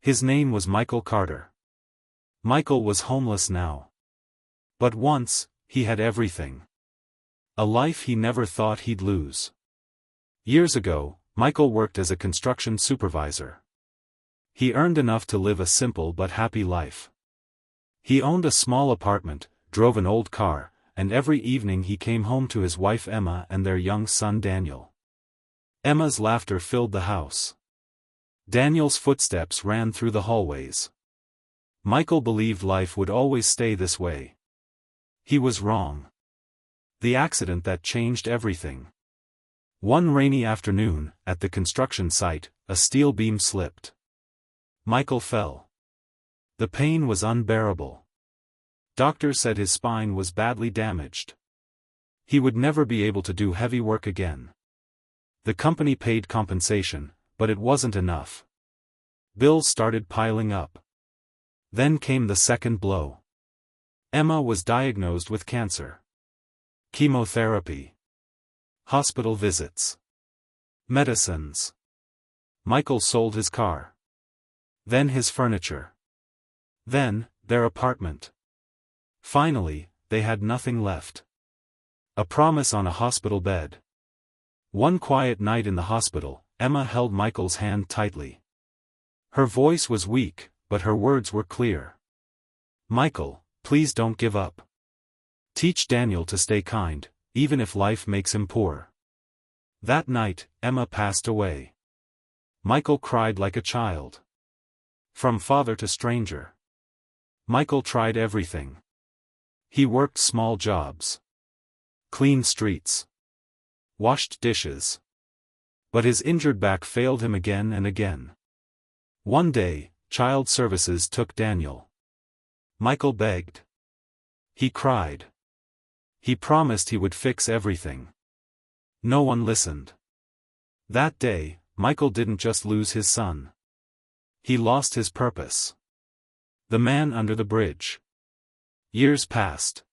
His name was Michael Carter. Michael was homeless now. But once, he had everything. A life he never thought he'd lose. Years ago, Michael worked as a construction supervisor. He earned enough to live a simple but happy life. He owned a small apartment, drove an old car, and every evening he came home to his wife Emma and their young son Daniel. Emma's laughter filled the house. Daniel's footsteps ran through the hallways. Michael believed life would always stay this way. He was wrong. The accident that changed everything. One rainy afternoon, at the construction site, a steel beam slipped. Michael fell. The pain was unbearable. Doctors said his spine was badly damaged. He would never be able to do heavy work again. The company paid compensation, but it wasn't enough. Bills started piling up. Then came the second blow. Emma was diagnosed with cancer. Chemotherapy. Hospital visits. Medicines. Michael sold his car. Then his furniture. Then, their apartment. Finally, they had nothing left. A promise on a hospital bed. One quiet night in the hospital, Emma held Michael's hand tightly. Her voice was weak, but her words were clear. "Michael, please don't give up. Teach Daniel to stay kind, even if life makes him poor." That night, Emma passed away. Michael cried like a child. From father to stranger. Michael tried everything. He worked small jobs. Cleaned streets. Washed dishes. But his injured back failed him again and again. One day, child services took Daniel. Michael begged. He cried. He promised he would fix everything. No one listened. That day, Michael didn't just lose his son. He lost his purpose. The man under the bridge. Years passed.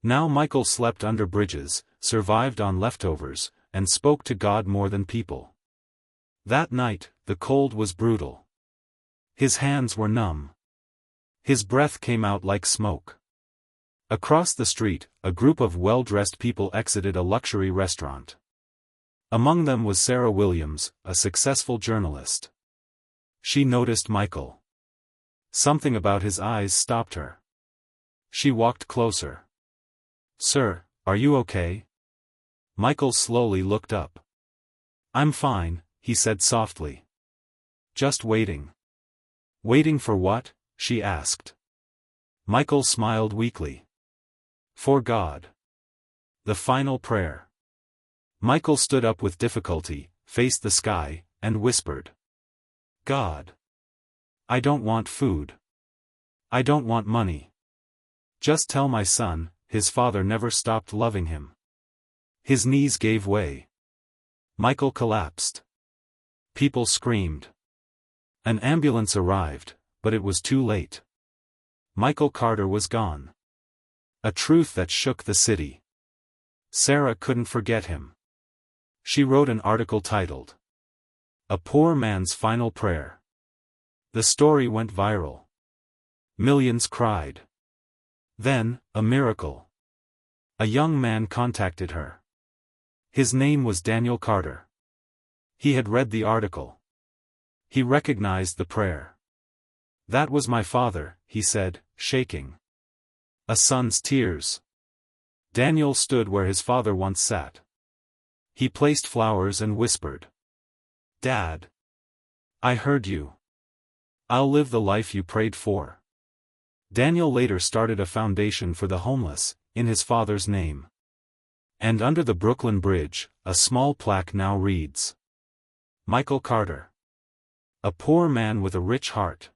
Now Michael slept under bridges, survived on leftovers, and spoke to God more than people. That night, the cold was brutal. His hands were numb. His breath came out like smoke. Across the street, a group of well-dressed people exited a luxury restaurant. Among them was Sarah Williams, a successful journalist. She noticed Michael. Something about his eyes stopped her. She walked closer. "Sir, are you okay?" Michael slowly looked up. "I'm fine," he said softly. "Just waiting." "Waiting for what?" she asked. Michael smiled weakly. "For God." The final prayer. Michael stood up with difficulty, faced the sky, and whispered. "God. I don't want food. I don't want money. Just tell my son, his father never stopped loving him." His knees gave way. Michael collapsed. People screamed. An ambulance arrived, but it was too late. Michael Carter was gone. A truth that shook the city. Sarah couldn't forget him. She wrote an article titled, "A Poor Man's Final Prayer." The story went viral. Millions cried. Then, a miracle. A young man contacted her. His name was Daniel Carter. He had read the article. He recognized the prayer. "That was my father," he said, shaking. A son's tears. Daniel stood where his father once sat. He placed flowers and whispered, "Dad. I heard you. I'll live the life you prayed for." Daniel later started a foundation for the homeless, in his father's name. And under the Brooklyn Bridge, a small plaque now reads, "Michael Carter. A poor man with a rich heart."